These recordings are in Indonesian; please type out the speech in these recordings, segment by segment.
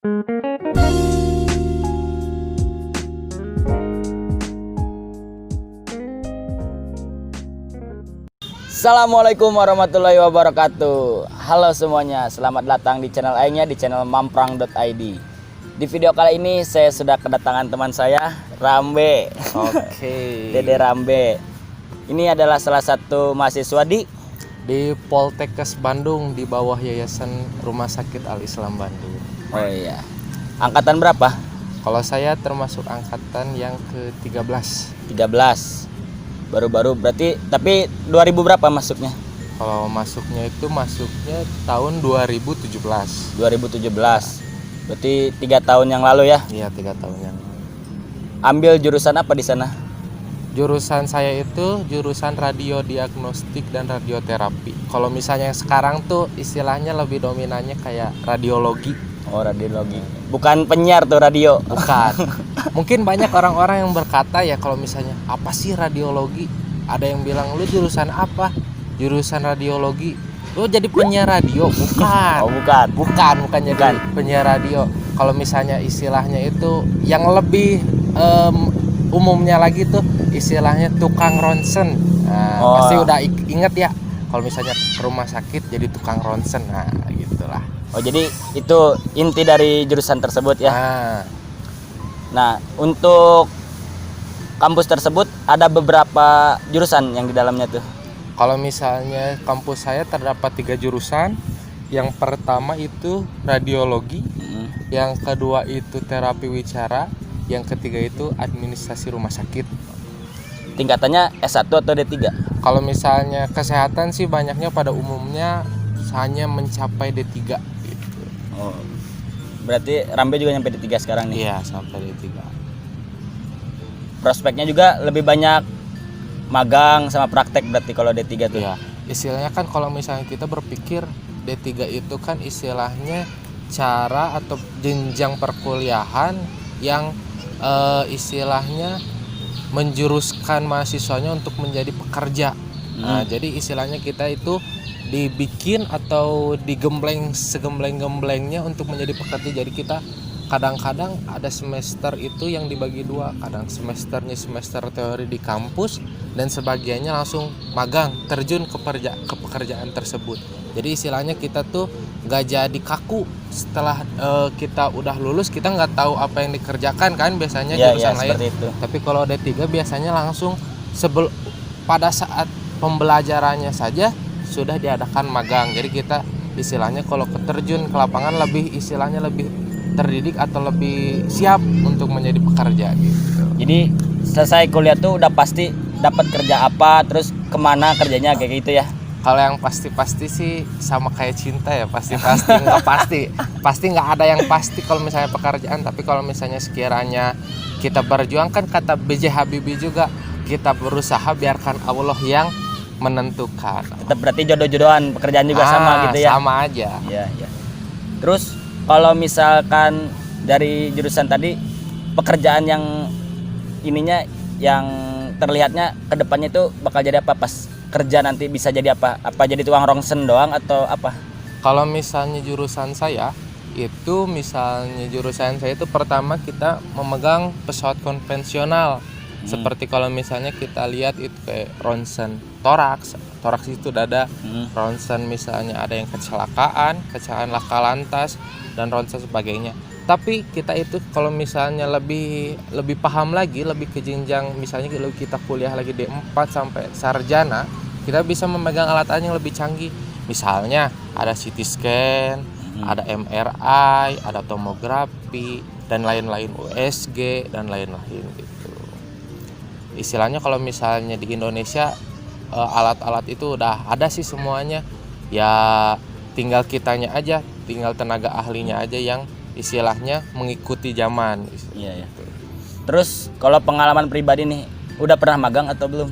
Assalamualaikum warahmatullahi wabarakatuh. Halo semuanya, selamat datang di channel lainnya, di channel mamprang.id. Di video kali ini saya sudah kedatangan teman saya, Rambe. Oke. Dede Rambe. Ini adalah salah satu mahasiswa di Poltekkes Bandung, di bawah Yayasan Rumah Sakit Al-Islam Bandung. Oh iya. Angkatan berapa? Kalau saya termasuk angkatan yang ke-13. 13. Baru-baru berarti, tapi 2000 berapa masuknya? Kalau masuknya tahun 2017. 2017. Berarti 3 tahun yang lalu ya? Iya, 3 tahun yang lalu. Ambil jurusan apa di sana? Jurusan saya itu jurusan radiodiagnostik dan radioterapi. Kalau misalnya sekarang tuh istilahnya lebih dominannya kayak radiologi. Oh, radiologi. Bukan penyiar tuh radio. Bukan. Mungkin banyak orang-orang yang berkata ya, kalau misalnya apa sih radiologi? Ada yang bilang, lu jurusan apa? Jurusan radiologi. Lu jadi penyiar radio? Bukan. Oh, bukan. Bukan jadi penyiar radio. Kalau misalnya istilahnya itu yang lebih umumnya lagi tuh istilahnya tukang ronsen. Nah, pasti udah inget ya. Kalau misalnya ke rumah sakit jadi tukang ronsen. Nah, gitulah. Oh, jadi itu inti dari jurusan tersebut ya. Nah, untuk kampus tersebut ada beberapa jurusan yang di dalamnya tuh. Kalau misalnya kampus saya terdapat 3 jurusan. Yang pertama itu radiologi, yang kedua itu terapi wicara, yang ketiga itu administrasi rumah sakit. Tingkatannya S1 atau D3? Kalau misalnya kesehatan sih banyaknya pada umumnya hanya mencapai D3 gitu. Oh. Berarti Rambe juga nyampe D3 sekarang nih. Iya, sampai D3. Prospeknya juga lebih banyak magang sama praktek berarti kalau D3 tuh. Iya. Istilahnya kan kalau misalnya kita berpikir D3 itu kan istilahnya cara atau jenjang perkuliahan yang istilahnya menjuruskan mahasiswanya untuk menjadi pekerja. Nah, jadi istilahnya kita itu dibikin atau digembleng segembleng-gemblengnya untuk menjadi pekerja. Jadi kita kadang-kadang ada semester itu yang dibagi 2, kadang semesternya semester teori di kampus dan sebagiannya langsung magang, terjun ke pekerjaan tersebut. Jadi istilahnya kita tuh gak jadi kaku setelah kita udah lulus, kita nggak tahu apa yang dikerjakan kan biasanya jurusan lain. Itu. Tapi kalau D3 biasanya langsung pada saat pembelajarannya saja sudah diadakan magang. Jadi kita istilahnya kalau keterjun ke lapangan lebih terdidik atau lebih siap untuk menjadi pekerja gitu. Jadi selesai kuliah tuh udah pasti dapat kerja apa, terus kemana kerjanya kayak gitu ya? Kalau yang pasti sih sama kayak cinta ya, pasti nggak pasti nggak ada yang pasti kalau misalnya pekerjaan. Tapi kalau misalnya sekiranya kita berjuang, kan kata B.J. Habibie juga, kita berusaha biarkan Allah yang menentukan. Tetap berarti jodoh-jodohan pekerjaan juga sama gitu ya? Sama aja. Iya. Terus kalau misalkan dari jurusan tadi, pekerjaan yang ininya yang terlihatnya kedepannya itu bakal jadi apa pas kerja nanti, bisa jadi apa? Apa jadi tukang ronsen doang atau apa? Kalau misalnya jurusan saya itu pertama kita memegang pesawat konvensional. Seperti kalau misalnya kita lihat itu kayak ronsen toraks itu dada, ronsen misalnya ada yang kecelakaan laka lantas dan ronsen sebagainya. Tapi kita itu kalau misalnya lebih paham lagi, lebih ke jenjang, misalnya kalau kita kuliah lagi D4 sampai sarjana, kita bisa memegang alat-alat yang lebih canggih. Misalnya ada CT scan, ada MRI, ada tomografi dan lain-lain, USG dan lain-lain gitu. Istilahnya kalau misalnya di Indonesia alat-alat itu udah ada sih semuanya. Ya tinggal kitanya aja, tinggal tenaga ahlinya aja yang istilahnya mengikuti zaman. Iya. Terus kalau pengalaman pribadi nih, udah pernah magang atau belum?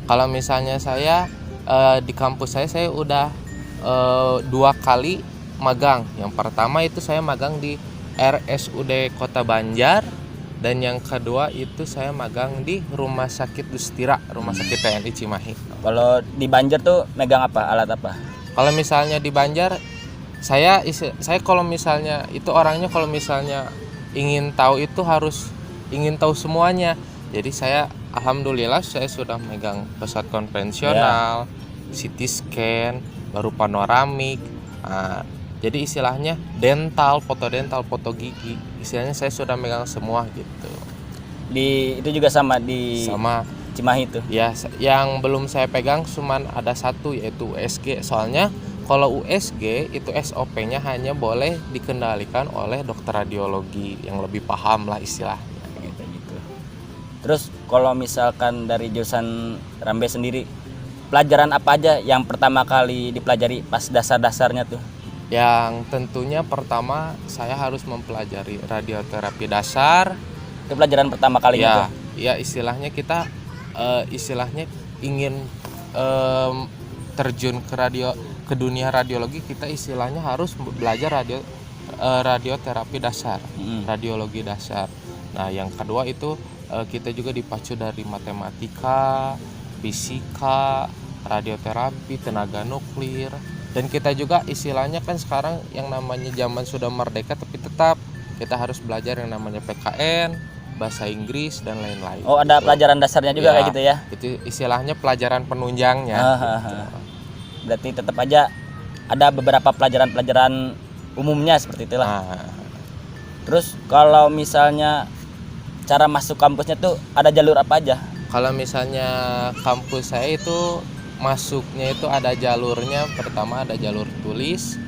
Kalau misalnya saya di kampus saya udah 2 kali magang. Yang pertama itu saya magang di RSUD Kota Banjar, dan yang kedua itu saya magang di Rumah Sakit Dustira, Rumah Sakit TNI Cimahi. Kalau di Banjar tuh megang apa? Alat apa? Kalau misalnya di Banjar saya kalau misalnya itu orangnya, kalau misalnya ingin tahu itu harus ingin tahu semuanya. Jadi saya alhamdulillah saya sudah megang pesawat konvensional, CT scan, baru panoramik. Nah, jadi istilahnya dental, foto gigi, istilahnya saya sudah megang semua gitu. Itu juga sama di Sama Cimahi itu. ya, yang belum saya pegang cuman ada satu, yaitu USG. Soalnya kalau USG itu SOP-nya hanya boleh dikendalikan oleh dokter radiologi yang lebih paham lah istilahnya gitu. Terus kalau misalkan dari jurusan Rambe sendiri, pelajaran apa aja yang pertama kali dipelajari pas dasar-dasarnya tuh? Yang tentunya pertama saya harus mempelajari radioterapi dasar. Itu pelajaran pertama kalinya tuh. Ya istilahnya kita istilahnya ingin terjun ke dunia radiologi, kita istilahnya harus belajar radioterapi dasar, radiologi dasar. Nah, yang kedua itu kita juga dipacu dari matematika, fisika, radioterapi, tenaga nuklir, dan kita juga istilahnya kan sekarang yang namanya zaman sudah merdeka, tapi tetap kita harus belajar yang namanya PKN, bahasa Inggris dan lain-lain. Oh, ada pelajaran dasarnya juga kayak gitu ya? Itu istilahnya pelajaran penunjangnya. Berarti tetap aja ada beberapa pelajaran-pelajaran umumnya seperti itulah. Terus kalau misalnya cara masuk kampusnya tuh ada jalur apa aja? Kalau misalnya kampus saya itu masuknya itu ada jalurnya. Pertama ada jalur tulis.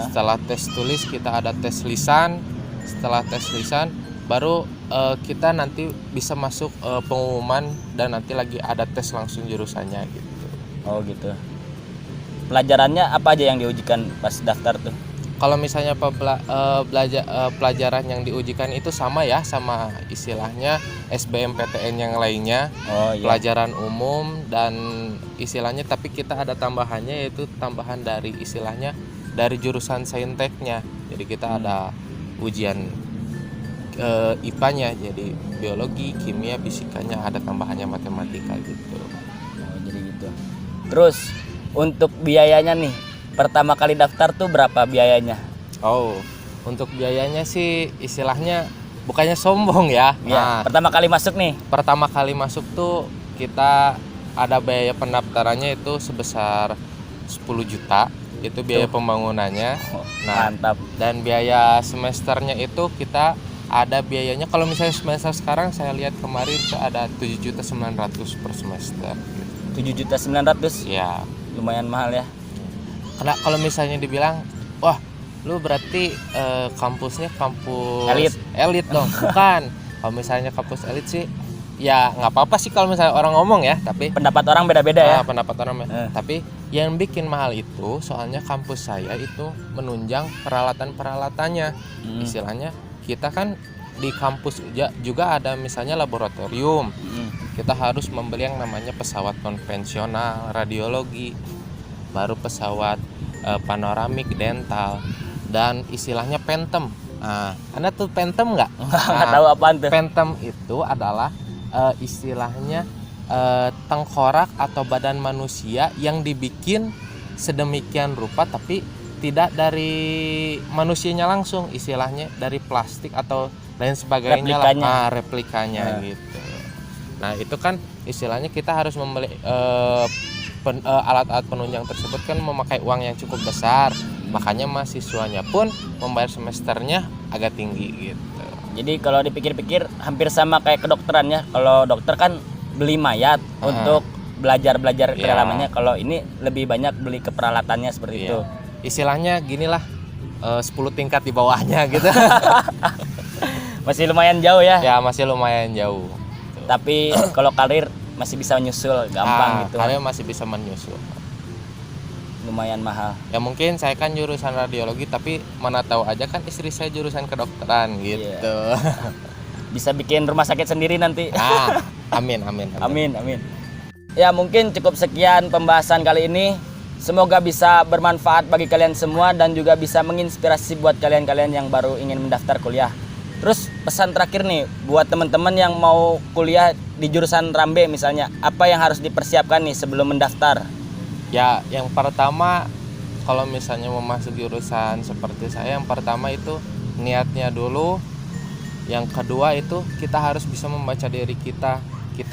Setelah tes tulis kita ada tes lisan. Setelah tes lisan baru kita nanti bisa masuk pengumuman, dan nanti lagi ada tes langsung jurusannya gitu. Oh gitu. Pelajarannya apa aja yang diujikan pas daftar tuh? Kalau misalnya pelajaran yang diujikan itu sama ya, sama istilahnya SBMPTN yang lainnya. Pelajaran umum dan istilahnya, tapi kita ada tambahannya, yaitu tambahan dari istilahnya dari jurusan sainteknya. Jadi kita ada ujian IPA-nya, jadi biologi, kimia, fisikanya, ada tambahannya matematika gitu. Jadi gitu. Terus untuk biayanya nih, pertama kali daftar tuh berapa biayanya? Untuk biayanya sih istilahnya bukannya sombong ya. Nah, pertama kali masuk nih. Pertama kali masuk tuh kita ada biaya pendaftarannya itu sebesar 10 juta. Itu biaya pembangunannya. Mantap. Dan biaya semesternya itu kita ada biayanya, kalau misalnya semester sekarang saya lihat kemarin itu ada 7.900.000 per semester. 7.900.000? Ya. Lumayan mahal ya. Karena kalau misalnya dibilang, wah lu berarti kampusnya kampus elit dong. Bukan. Kalau misalnya kampus elit sih ya nggak apa-apa sih kalau misalnya orang ngomong ya, tapi pendapat orang beda-beda ya. Pendapat orang tapi yang bikin mahal itu soalnya kampus saya itu menunjang peralatan-peralatannya. Istilahnya kita kan di kampus juga ada misalnya laboratorium. Kita harus membeli yang namanya pesawat konvensional radiologi, baru pesawat panoramik dental, dan istilahnya Phantom. Anda tuh Phantom nggak? Nggak tahu apaan tuh. Phantom itu adalah istilahnya tengkorak atau badan manusia yang dibikin sedemikian rupa, tapi tidak dari manusianya langsung, istilahnya dari plastik atau lain sebagainya, replikanya gitu. Nah itu kan istilahnya kita harus membeli alat-alat penunjang tersebut kan memakai uang yang cukup besar, makanya mahasiswanya pun membayar semesternya agak tinggi gitu. Jadi kalau dipikir-pikir hampir sama kayak kedokteran ya. Kalau dokter kan beli mayat untuk belajar kedalamannya. Kalau ini lebih banyak beli keperalatannya seperti itu. Istilahnya ginilah 10 tingkat di bawahnya gitu. Masih lumayan jauh ya. Ya masih lumayan jauh. Tapi kalau karir masih bisa menyusul gampang gitu. Karir masih bisa menyusul. Lumayan mahal. Ya mungkin saya kan jurusan radiologi, tapi mana tahu aja kan istri saya jurusan kedokteran gitu. Bisa bikin rumah sakit sendiri nanti. Amin. Ya mungkin cukup sekian pembahasan kali ini. Semoga bisa bermanfaat bagi kalian semua dan juga bisa menginspirasi buat kalian-kalian yang baru ingin mendaftar kuliah. Terus pesan terakhir nih buat teman-teman yang mau kuliah di jurusan Rambe misalnya, apa yang harus dipersiapkan nih sebelum mendaftar? Ya, yang pertama kalau misalnya mau masuk jurusan seperti saya, yang pertama itu niatnya dulu. Yang kedua itu kita harus bisa membaca diri kita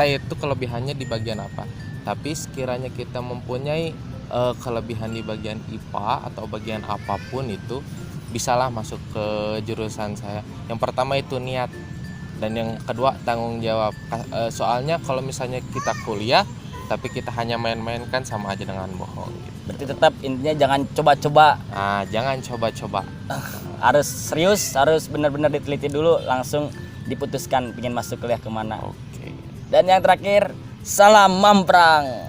itu kelebihannya di bagian apa. Tapi sekiranya kita mempunyai kelebihan di bagian IPA atau bagian apapun itu, bisalah masuk ke jurusan saya. Yang pertama itu niat, dan yang kedua tanggung jawab. Soalnya kalau misalnya kita kuliah tapi kita hanya main-main kan sama aja dengan bohong gitu. Berarti tetap intinya jangan coba-coba. Nah, jangan coba-coba. Harus serius, harus benar-benar diteliti dulu, langsung diputuskan ingin masuk kuliah kemana. Oke. Dan yang terakhir, salam mamprang.